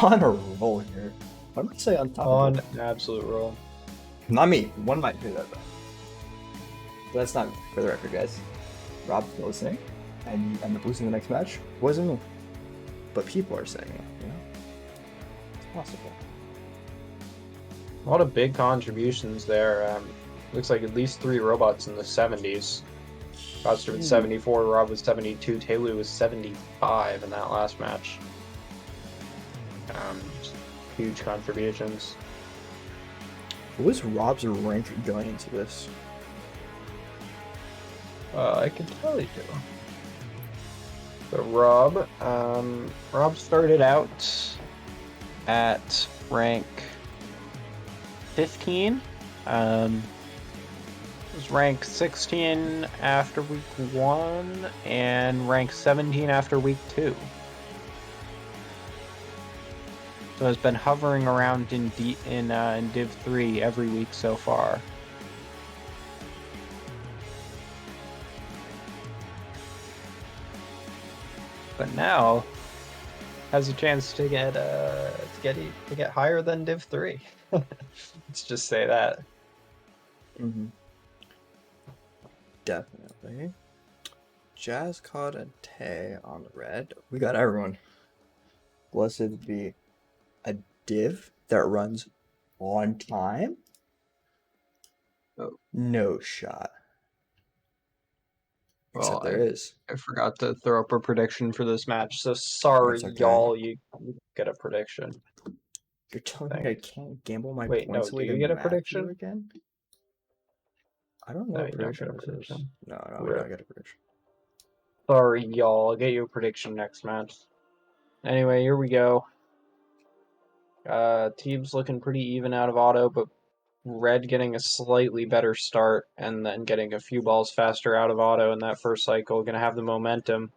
[SPEAKER 1] on a roll here. What am I say on top
[SPEAKER 2] On
[SPEAKER 1] of
[SPEAKER 2] an absolute roll.
[SPEAKER 1] Not me. One might do that, though. But that's not for the record, guys. Rob, if you're listening, and you end up losing the next match, wasn't me. But people are saying it, you know? It's possible.
[SPEAKER 2] A lot of big contributions there. Looks like at least 3 robots in the 70s. Foster with 74, Rob with 72, Taylor was 75 in that last match. Just huge contributions.
[SPEAKER 1] What was Rob's rank going into this?
[SPEAKER 2] I can tell you. So Rob started out at rank 15. Was rank 16 after week 1 and rank 17 after week 2. So has been hovering around in Div 3 every week so far. But now has a chance to get higher than Div 3. Let's just say that.
[SPEAKER 1] Mm-hmm. Definitely. Jazz caught a Tay on the red. We got everyone. Blessed be a div that runs on time.
[SPEAKER 2] Oh.
[SPEAKER 1] No shot. Except
[SPEAKER 2] Well,
[SPEAKER 1] there is.
[SPEAKER 2] I forgot to throw up a prediction for this match, so sorry,
[SPEAKER 1] okay.
[SPEAKER 2] y'all. You get a prediction.
[SPEAKER 1] You're telling me I can't gamble my
[SPEAKER 2] Wait,
[SPEAKER 1] points
[SPEAKER 2] no,
[SPEAKER 1] away
[SPEAKER 2] do
[SPEAKER 1] to
[SPEAKER 2] you get a
[SPEAKER 1] Matthew
[SPEAKER 2] prediction?
[SPEAKER 1] again? I don't know
[SPEAKER 2] No,
[SPEAKER 1] what
[SPEAKER 2] you don't get
[SPEAKER 1] prediction
[SPEAKER 2] a
[SPEAKER 1] this is.
[SPEAKER 2] prediction.
[SPEAKER 1] No, we don't get a prediction.
[SPEAKER 2] Sorry, y'all. I'll get you a prediction next match. Anyway, here we go. Team's looking pretty even out of auto, but Red getting a slightly better start and then getting a few balls faster out of auto in that first cycle. Gonna have the momentum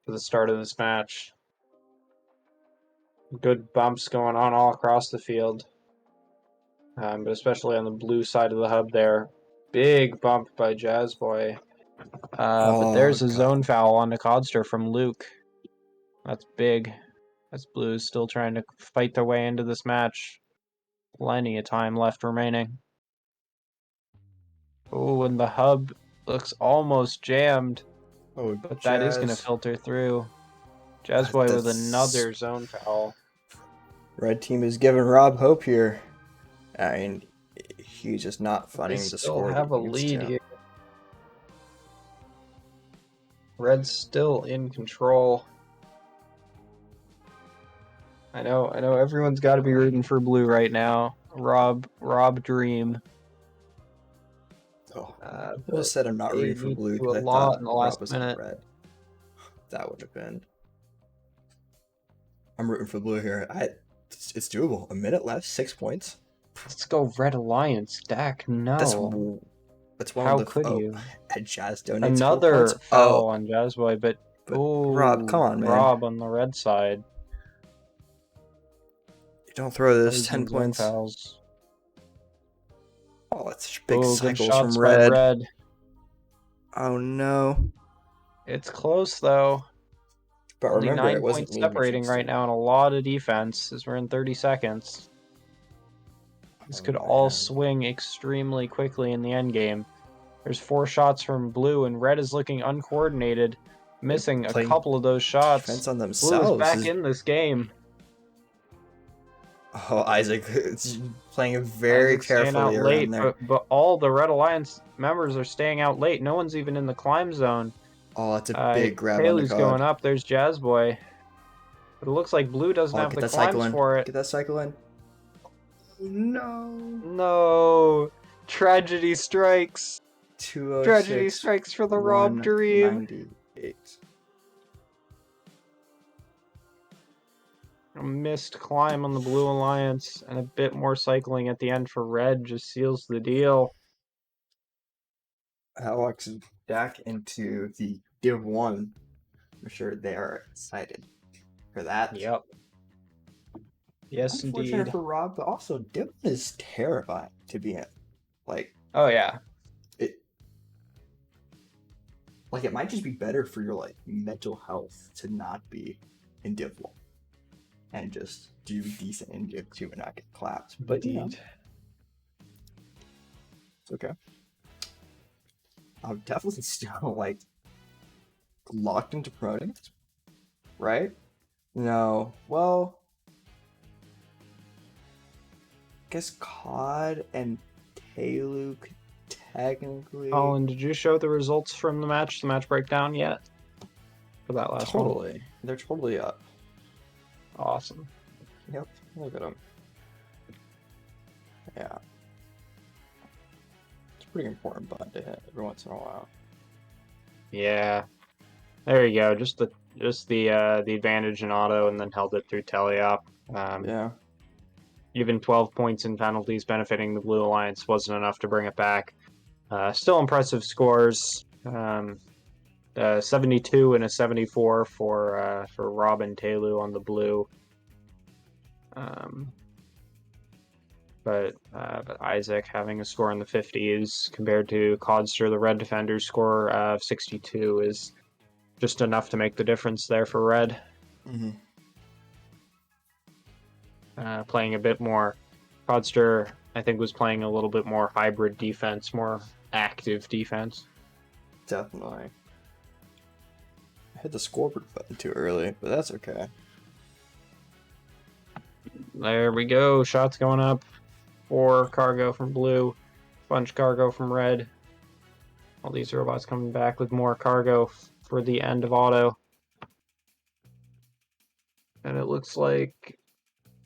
[SPEAKER 2] for the start of this match. Good bumps going on all across the field. But especially on the blue side of the hub there. Big bump by Jazzboy. But there's a zone foul on the Codster from Luke. That's big. As Blues still trying to fight their way into this match. Plenty of time left remaining. Oh, and the hub looks almost jammed.
[SPEAKER 1] Oh,
[SPEAKER 2] but that is going to filter through. Jazzboy with another zone foul.
[SPEAKER 1] Red team is giving Rob hope here. I mean, he's just not finding the score.
[SPEAKER 2] They still have a lead here. Red's still in control. I know everyone's got to be rooting for Blue right now. Rob Dream.
[SPEAKER 1] Oh, I almost said I'm not rooting for Blue because I thought Rob was on red. That would have been. I'm rooting for Blue here. It's doable. A minute left, 6 points.
[SPEAKER 2] Let's go Red Alliance. Dak, no.
[SPEAKER 1] That's one
[SPEAKER 2] How
[SPEAKER 1] of the.
[SPEAKER 2] could you?
[SPEAKER 1] Jazz donates
[SPEAKER 2] Another foul on Jazzboy, but ooh,
[SPEAKER 1] Rob, come on, man.
[SPEAKER 2] Rob on the red side.
[SPEAKER 1] You don't throw this. 10 points.
[SPEAKER 2] Fouls.
[SPEAKER 1] Oh, it's such big cycles from
[SPEAKER 2] red.
[SPEAKER 1] red. Oh no.
[SPEAKER 2] It's close though.
[SPEAKER 1] But
[SPEAKER 2] only
[SPEAKER 1] remember,
[SPEAKER 2] 9
[SPEAKER 1] it wasn't
[SPEAKER 2] points separating right now, and a lot of defense as we're in 30 seconds. This could all swing extremely quickly in the end game. There's 4 shots from Blue, and Red is looking uncoordinated, missing a couple of those shots.
[SPEAKER 1] Defense on themselves.
[SPEAKER 2] Blue is back in this game.
[SPEAKER 1] Oh, Isaac is playing very carefully around there.
[SPEAKER 2] But all the Red Alliance members are staying out late. No one's even in the climb zone.
[SPEAKER 1] Oh, it's a big grab on
[SPEAKER 2] Haley's
[SPEAKER 1] the
[SPEAKER 2] going up. There's Jazzboy. But it looks like Blue doesn't have the climbs for it.
[SPEAKER 1] Get that cycle in. No.
[SPEAKER 2] No. Tragedy strikes.
[SPEAKER 1] 206.
[SPEAKER 2] Tragedy strikes for the Rob Dream.
[SPEAKER 1] 98.
[SPEAKER 2] A missed climb on the Blue Alliance and a bit more cycling at the end for Red just seals the deal.
[SPEAKER 1] Alex is back into the Div 1. I'm sure they are excited for that.
[SPEAKER 2] Yep. Yes,
[SPEAKER 1] Unfortunate
[SPEAKER 2] indeed.
[SPEAKER 1] for Rob, but also Div 1 is terrifying to be in. Like,
[SPEAKER 2] Oh, yeah.
[SPEAKER 1] it might just be better for your mental health to not be in Div 1 and just do decent in Div 2 and not get clapped. But
[SPEAKER 2] Indeed.
[SPEAKER 1] it's okay. I'm definitely still locked into Pronix, right? No, well, I guess COD and Talu could technically.
[SPEAKER 2] Colin, did you show the results from the match breakdown yet? For that last one?
[SPEAKER 1] Totally. They're totally up.
[SPEAKER 2] Awesome.
[SPEAKER 1] Yep, look at them. Yeah. It's a pretty important button to hit every once in a while.
[SPEAKER 2] Yeah. There you go. Just the advantage in auto, and then held it through teleop.
[SPEAKER 1] Yeah.
[SPEAKER 2] Even 12 points in penalties benefiting the Blue Alliance wasn't enough to bring it back. Still impressive scores. 72 and a 74 for Robin Talu on the blue. But Isaac having a score in the 50s compared to Codster, the red defender's score of 62 is just enough to make the difference there for red.
[SPEAKER 1] Mm-hmm.
[SPEAKER 2] Playing a bit more. Codster, I think, was playing a little bit more hybrid defense, more active defense.
[SPEAKER 1] Definitely. I hit the scoreboard button too early, but that's okay.
[SPEAKER 2] There we go. Shots going up. 4 cargo from blue. Bunch cargo from red. All these robots coming back with more cargo for the end of auto. And it looks like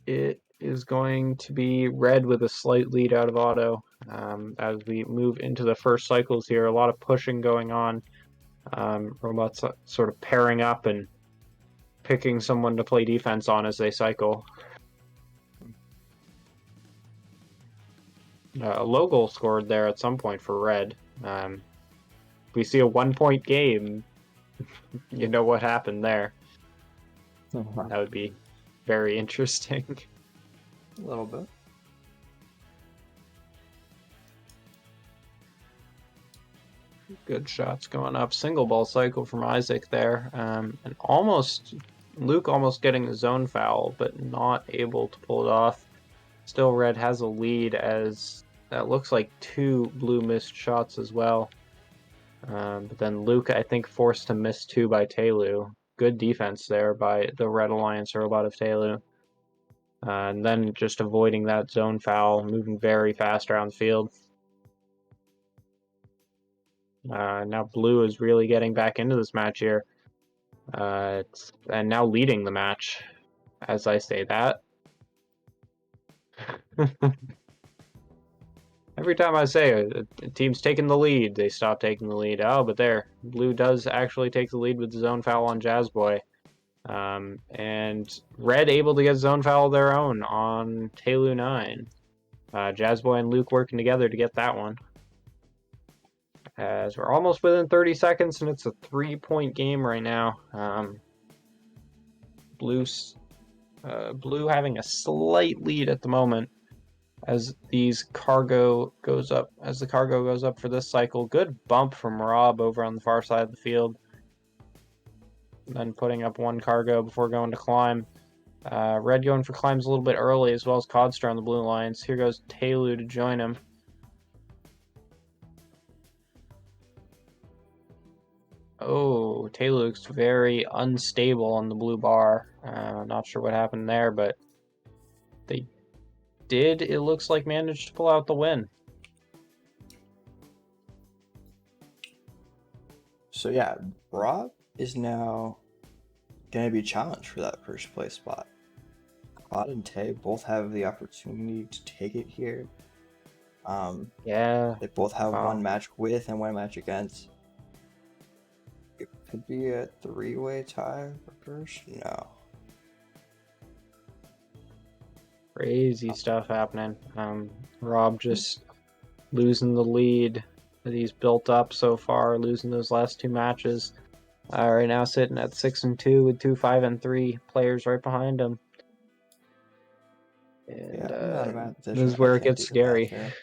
[SPEAKER 2] it is going to be red with a slight lead out of auto. As we move into the first cycles here, a lot of pushing going on. Robots sort of pairing up and picking someone to play defense on as they cycle. A low goal scored there at some point for red. If we see a 1-point game, you know what happened there. That would be very interesting.
[SPEAKER 1] A little bit.
[SPEAKER 2] Good shots going up. Single ball cycle from Isaac there. And Luke almost getting the zone foul, but not able to pull it off. Still, red has a lead as that looks like 2 blue missed shots as well. But then Luke, I think, forced to miss 2 by Talu. Good defense there by the Red Alliance robot of Talu. And then just avoiding that zone foul, moving very fast around the field. Now blue is really getting back into this match here. And now leading the match, as I say that. Every time I say a team's taking the lead, they stop taking the lead. Oh, but there. Blue does actually take the lead with the zone foul on Jazzboy. And red able to get zone foul of their own on Talu 9. Jazzboy and Luke working together to get that one. As we're almost within 30 seconds, and it's a 3-point game right now. Blue having a slight lead at the moment as the cargo goes up for this cycle. Good bump from Rob over on the far side of the field. Then putting up 1 cargo before going to climb. Red going for climbs a little bit early, as well as Codster on the Blue Alliance. Here goes Talu to join him. Oh, Talu looks very unstable on the blue bar. Not sure what happened there, but they did, it looks like, manage to pull out the win.
[SPEAKER 1] So yeah, Rob is now going to be challenged for that first place spot. Cod and Tay both have the opportunity to take it here.
[SPEAKER 2] Yeah.
[SPEAKER 1] They both have one match with and one match against. It could be a 3-way tie for first. No.
[SPEAKER 2] Crazy stuff happening. Rob just losing the lead that he's built up so far, losing those last 2 matches. Right now sitting at 6-2 with 2 5-3 players right behind him. And
[SPEAKER 1] I'm not a mathematician.
[SPEAKER 2] this is where
[SPEAKER 1] I
[SPEAKER 2] it
[SPEAKER 1] can't
[SPEAKER 2] gets
[SPEAKER 1] do the math
[SPEAKER 2] scary.
[SPEAKER 1] here.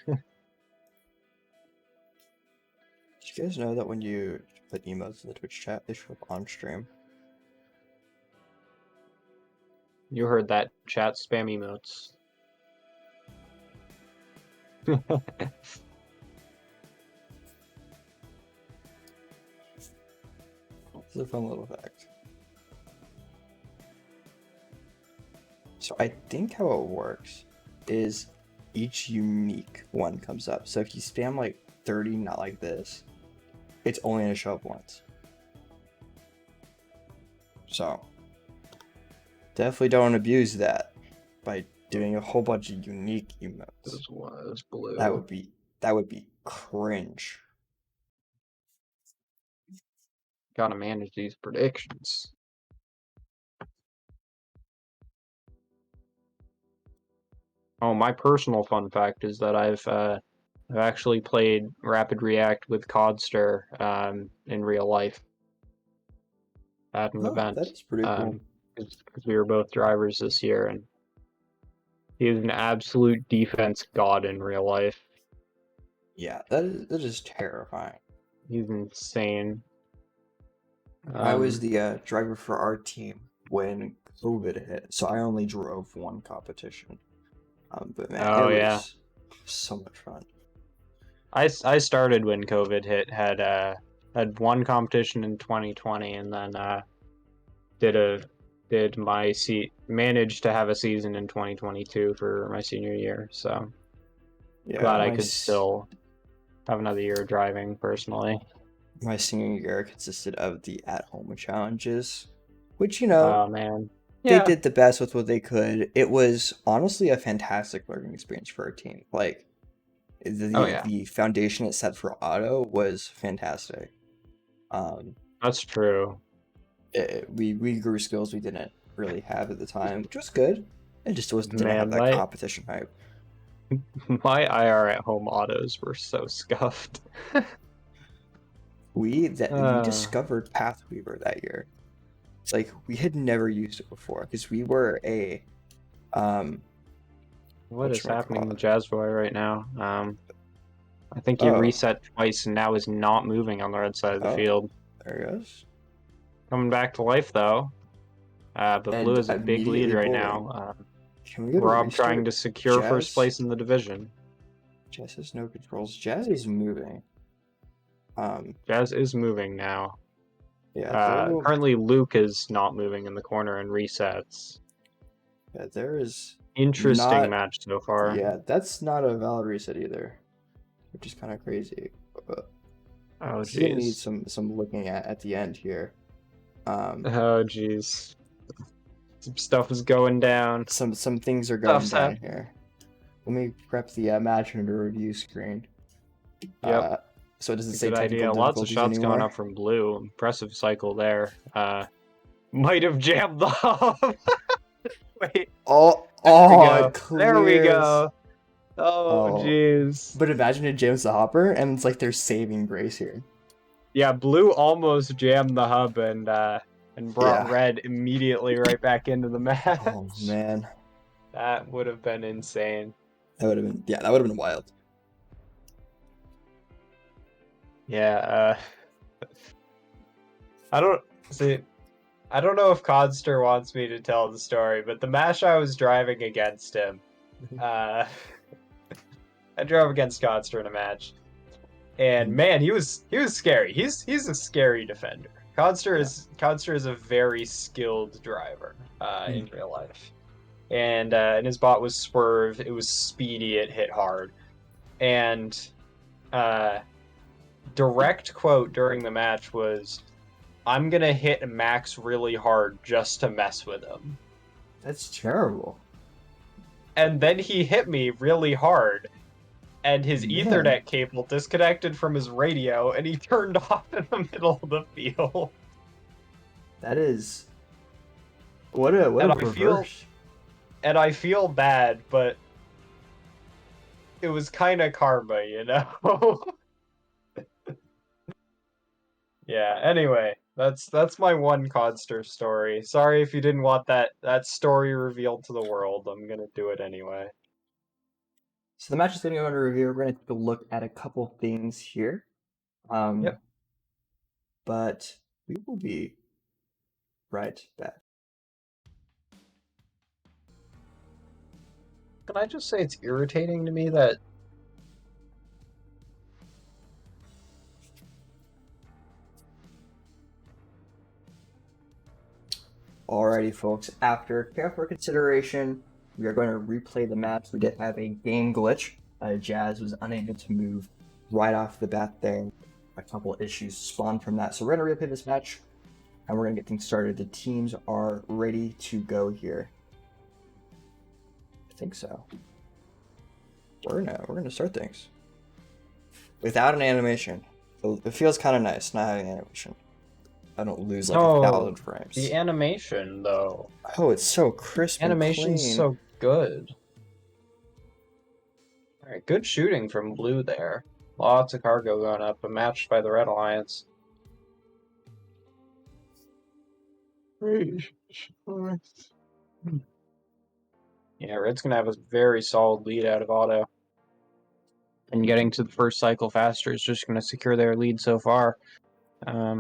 [SPEAKER 1] Did you guys know that when you put emotes in the Twitch chat, they show up on stream?
[SPEAKER 2] You heard that, chat, spam emotes.
[SPEAKER 1] It's a fun little fact. So I think how it works is each unique one comes up. So if you spam like 30, not like this, it's only going to show up once. So definitely don't abuse that by doing a whole bunch of unique emotes.
[SPEAKER 2] This was blue.
[SPEAKER 1] That would be cringe.
[SPEAKER 2] Gotta manage these predictions. Oh, my personal fun fact is that I've actually played Rapid React with Codster in real life at an event.
[SPEAKER 1] That is pretty cool.
[SPEAKER 2] Because we were both drivers this year, and he is an absolute defense god in real life.
[SPEAKER 1] Yeah, that is terrifying.
[SPEAKER 2] He's insane.
[SPEAKER 1] I was the driver for our team when COVID hit, so I only drove one competition. But man, it was so much fun.
[SPEAKER 2] I started when COVID hit. Had one competition in 2020, and then managed to have a season in 2022 for my senior year. So glad I could still have another year of driving personally.
[SPEAKER 1] My senior year consisted of the at-home challenges, which
[SPEAKER 2] oh man,
[SPEAKER 1] they did the best with what they could. It was honestly a fantastic learning experience for our team. Like the foundation it set for auto was fantastic.
[SPEAKER 2] That's true.
[SPEAKER 1] We grew skills we didn't really have at the time, which was good. It just didn't have that competition hype.
[SPEAKER 2] My IR at home autos were so scuffed.
[SPEAKER 1] We discovered Pathweaver that year. It's like we had never used it before because we were a
[SPEAKER 2] what is happening with Jazzboy right now? I think he reset twice and now is not moving on the red side of the field.
[SPEAKER 1] There he goes.
[SPEAKER 2] Coming back to life though. But Blue is a big lead right now. Rob trying to secure first place in the division.
[SPEAKER 1] Jazz has no controls. Jazz is moving.
[SPEAKER 2] Jazz is moving now.
[SPEAKER 1] Yeah.
[SPEAKER 2] Currently, Luke is not moving in the corner and resets.
[SPEAKER 1] Yeah, there is
[SPEAKER 2] interesting match so far.
[SPEAKER 1] Yeah, that's not a valid reset either, which is kind of crazy. But
[SPEAKER 2] oh
[SPEAKER 1] geez, you need some looking at the end here.
[SPEAKER 2] Oh geez, some stuff is going down.
[SPEAKER 1] Some things are going down here. Let me prep the match under review screen.
[SPEAKER 2] Yep.
[SPEAKER 1] So it doesn't say
[SPEAKER 2] good idea. Lots of shots
[SPEAKER 1] anymore.
[SPEAKER 2] going up from Blue. Impressive cycle there. Might have jammed the hub. Wait.
[SPEAKER 1] There
[SPEAKER 2] we go. Oh jeez.
[SPEAKER 1] But imagine it jams the hopper, and it's like they're saving grace here.
[SPEAKER 2] Yeah, Blue almost jammed the hub and brought Red immediately right back into the match.
[SPEAKER 1] Oh man,
[SPEAKER 2] that would have been insane.
[SPEAKER 1] That would have been wild.
[SPEAKER 2] Yeah, I don't know if Codster wants me to tell the story, but the match I was driving against him, I drove against Codster in a match, and man, he was scary. He's a scary defender. Codster is a very skilled driver in real life, and his bot was Swerve. It was speedy. It hit hard, and direct quote during the match was, "I'm gonna hit Max really hard just to mess with him."
[SPEAKER 1] That's terrible.
[SPEAKER 2] And then he hit me really hard, and his Ethernet cable disconnected from his radio, and he turned off in the middle of the field.
[SPEAKER 1] That is what a perverse.
[SPEAKER 2] and I feel bad, but it was kind of karma, you know? Yeah, anyway, that's my one Codster story. Sorry if you didn't want that story revealed to the world. I'm gonna do it anyway.
[SPEAKER 1] So the match is going to go under review. We're going to take a look at a couple things here.
[SPEAKER 2] Yep.
[SPEAKER 1] But we will be right back.
[SPEAKER 2] Can I just say it's irritating to me that
[SPEAKER 1] Alrighty, folks. After careful consideration, we are going to replay the match. We did have a game glitch. Jazz was unable to move right off the bat there. A couple issues spawned from that. So we're going to replay this match, and we're going to get things started. The teams are ready to go here. I think so. We're gonna start things without an animation. It feels kind of nice not having animation. I don't lose like 1,000 frames.
[SPEAKER 2] the animation though.
[SPEAKER 1] Oh, it's so crisp and
[SPEAKER 2] Animation's
[SPEAKER 1] clean.
[SPEAKER 2] so good. Alright, good shooting from blue there. Lots of cargo going up, but matched by the Red Alliance. Yeah, Red's gonna have a very solid lead out of auto. And getting to the first cycle faster is just gonna secure their lead so far. I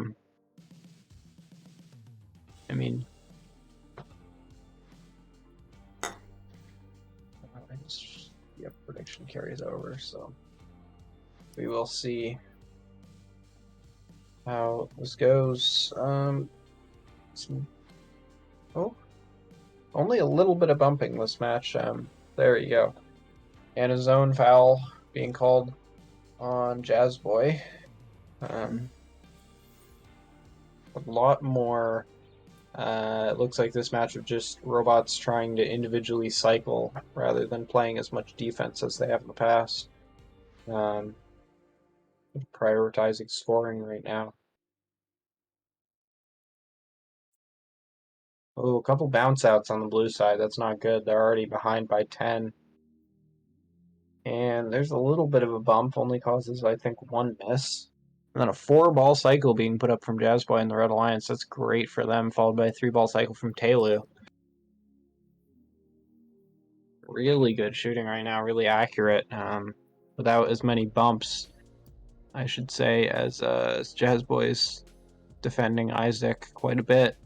[SPEAKER 2] mean, yep, prediction carries over, so we will see how this goes. Only a little bit of bumping this match. There you go. And a zone foul being called on Jazz Boy. A lot more. It looks like this match of just robots trying to individually cycle rather than playing as much defense as they have in the past. Prioritizing scoring right now. Oh, a couple bounce outs on the blue side. That's not good. They're already behind by 10. And there's a little bit of a bump, only causes, I think, one miss. And then a 4-ball cycle being put up from Jazzboy and the Red Alliance. That's great for them, followed by a 3-ball cycle from Taelu. Really good shooting right now, really accurate. Without as many bumps, I should say, as Jazzboy's defending Isaac quite a bit.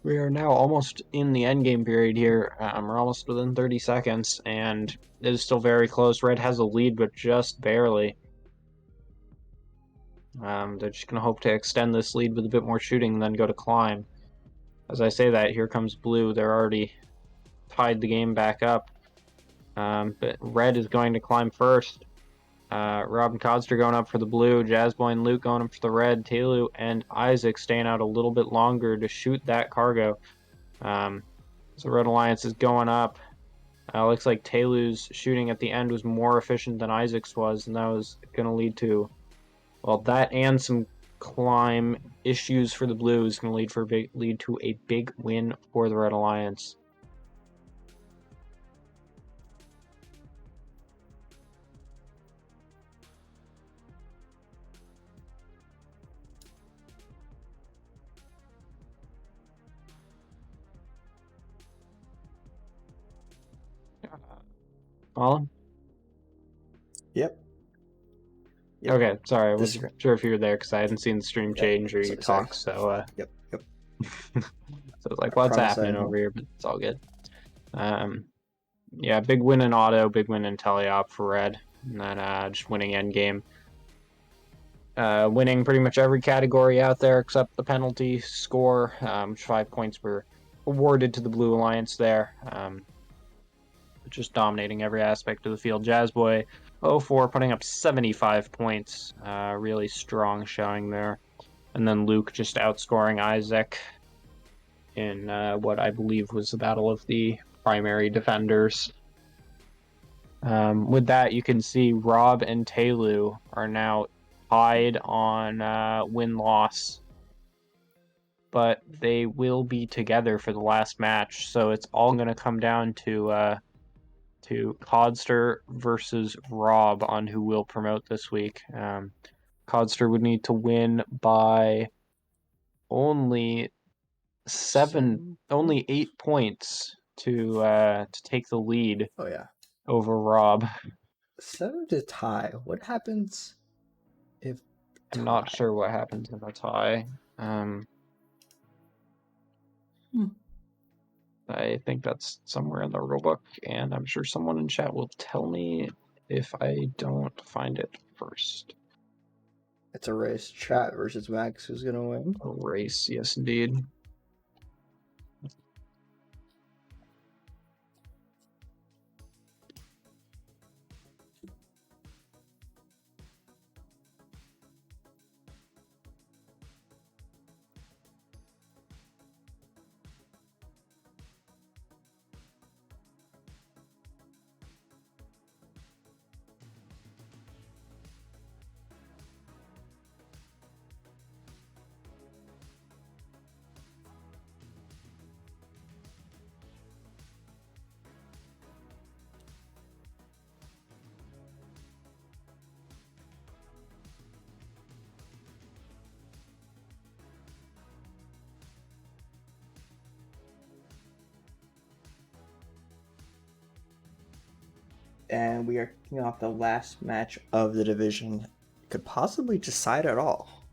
[SPEAKER 2] We are now almost in the endgame period here. We're almost within 30 seconds, and it is still very close. Red has a lead, but just barely. They're just going to hope to extend this lead with a bit more shooting and then go to climb. As I say that, here comes blue. They're already tied the game back up. But red is going to climb first. Rob and Codster going up for the blue, Jazzboy and Luke going up for the red, Taelu and Isaac staying out a little bit longer to shoot that cargo. So Red Alliance is going up. Looks like Taelu's shooting at the end was more efficient than Isaac's was, and that was going to lead to, well, that and some climb issues for the blue is going to lead to a big win for the Red Alliance. Colin?
[SPEAKER 1] Yep.
[SPEAKER 2] Okay, sorry, I wasn't sure if you were there because I hadn't seen the stream change or you talk, so
[SPEAKER 1] Yep.
[SPEAKER 2] So it's like, what's happening over here? But it's all good. Yeah, big win in auto, big win in teleop for red, and then just winning endgame. Winning pretty much every category out there except the penalty score. 5 points were awarded to the Blue Alliance there. Just dominating every aspect of the field. Jazzboy 0-4 putting up 75 points. Really strong showing there. And then Luke just outscoring Isaac in what I believe was the battle of the primary defenders. With that, you can see Rob and Taelu are now tied on win-loss, but they will be together for the last match. So it's all going to come down to Codster versus Rob on who will promote this week. Codster would need to win by only 8 points to take the lead.
[SPEAKER 1] Oh yeah,
[SPEAKER 2] over Rob.
[SPEAKER 1] 7 to tie. What happens if
[SPEAKER 2] I'm not sure what happens in a tie. I think that's somewhere in the rulebook, and I'm sure someone in chat will tell me if I don't find it first.
[SPEAKER 1] It's a race. Chat versus Max. Who's gonna win?
[SPEAKER 2] A race, yes indeed.
[SPEAKER 1] And we are kicking off the last match of the division. Could possibly decide it all.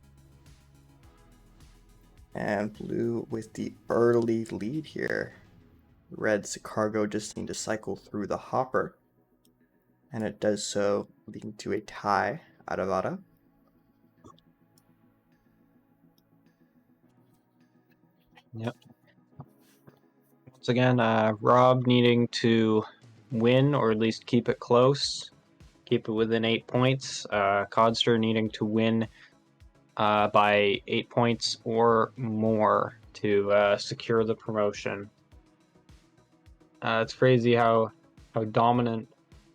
[SPEAKER 1] And blue with the early lead here. Red's cargo just need to cycle through the hopper. And it does so, leading to a tie out of Ada.
[SPEAKER 2] Yep. Once again, Rob needing to win or at least keep it close, keep it within 8 points. Codster needing to win by 8 points or more to secure the promotion. It's crazy how dominant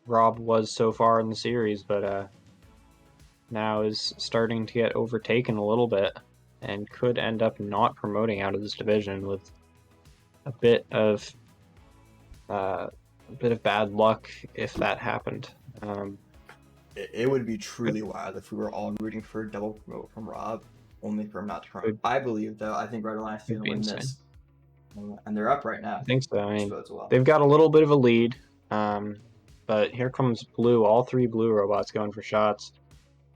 [SPEAKER 2] Rob was so far in the series, but now is starting to get overtaken a little bit and could end up not promoting out of this division with a bit of bad luck if that happened.
[SPEAKER 1] It would be truly wild if we were all rooting for a double promote from Rob, only for him not to promote. I believe, though, I think Red Alliance is going to win this. And they're up right now.
[SPEAKER 2] I think so. I mean,
[SPEAKER 1] well.
[SPEAKER 2] They've got a little bit of a lead, but here comes blue. All 3 blue robots going for shots.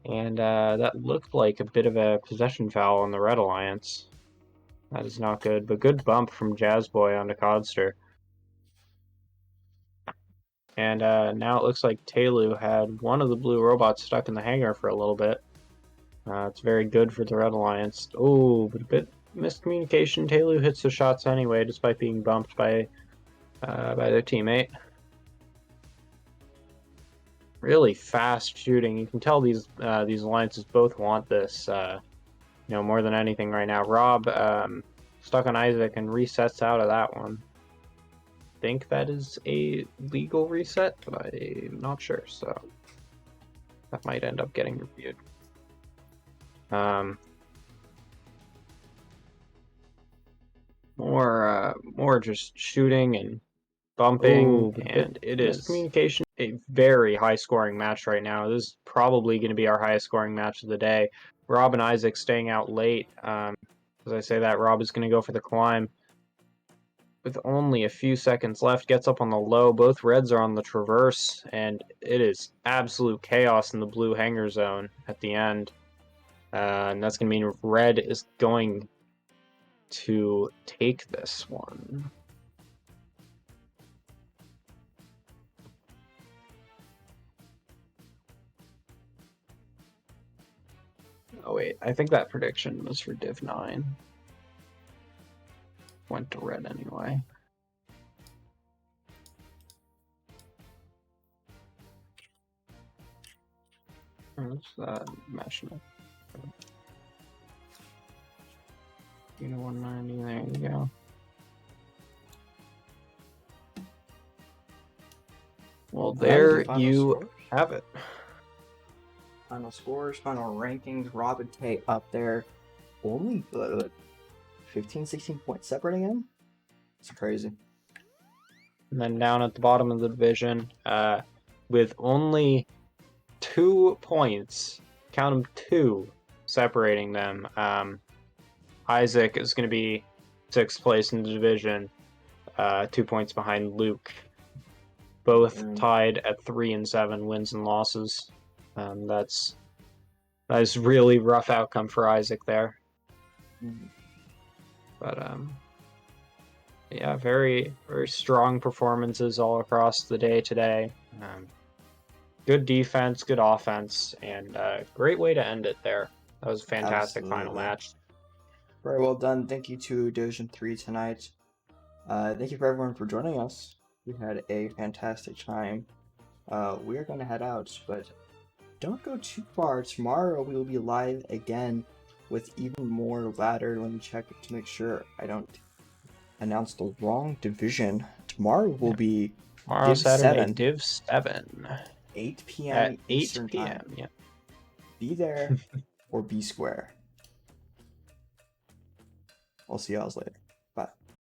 [SPEAKER 2] And that looked like a bit of a possession foul on the Red Alliance. That is not good, but good bump from Jazzboy onto Codster. And now it looks like Telu had one of the blue robots stuck in the hangar for a little bit. It's very good for the Red Alliance. Oh, but a bit miscommunication. Telu hits the shots anyway, despite being bumped by their teammate. Really fast shooting. You can tell these alliances both want this, more than anything right now. Rob stuck on Isaac and resets out of that one. I think that is a legal reset, but I'm not sure, so that might end up getting reviewed. More just shooting and bumping, and it is communication. A very high-scoring match right now. This is probably going to be our highest-scoring match of the day. Rob and Isaac staying out late. As I say that, Rob is going to go for the climb. With only a few seconds left, gets up on the low. Both Reds are on the traverse, and it is absolute chaos in the blue hangar zone at the end. And that's going to mean Red is going to take this one. Oh wait, I think that prediction was for Div 9. Went to Red anyway. What's that matching up? 190, there you go. Well, there you have it.
[SPEAKER 1] final scores, final rankings. Rob and Tay up there. Only 15, 16 points separating them. It's crazy.
[SPEAKER 2] And then down at the bottom of the division, with only 2 points, count them 2, separating them. Isaac is going to be 6th place in the division, 2 points behind Luke. Both tied at 3 and 7 wins and losses. That's really rough outcome for Isaac there. But yeah, very, very strong performances all across the day today. Good defense, good offense, and great way to end it there. That was a fantastic final match.
[SPEAKER 1] Very well done. Thank you to Division 3 tonight. Thank you for everyone for joining us. We had a fantastic time. We are going to head out, but don't go too far. Tomorrow we will be live again with even more ladder. Let me check to make sure I don't announce the wrong division. Tomorrow will be
[SPEAKER 2] Tomorrow, Saturday, Div 7.
[SPEAKER 1] 8 p.m.
[SPEAKER 2] At 8
[SPEAKER 1] Eastern
[SPEAKER 2] p.m.
[SPEAKER 1] time.
[SPEAKER 2] Yeah.
[SPEAKER 1] Be there or be square. I'll see y'all later.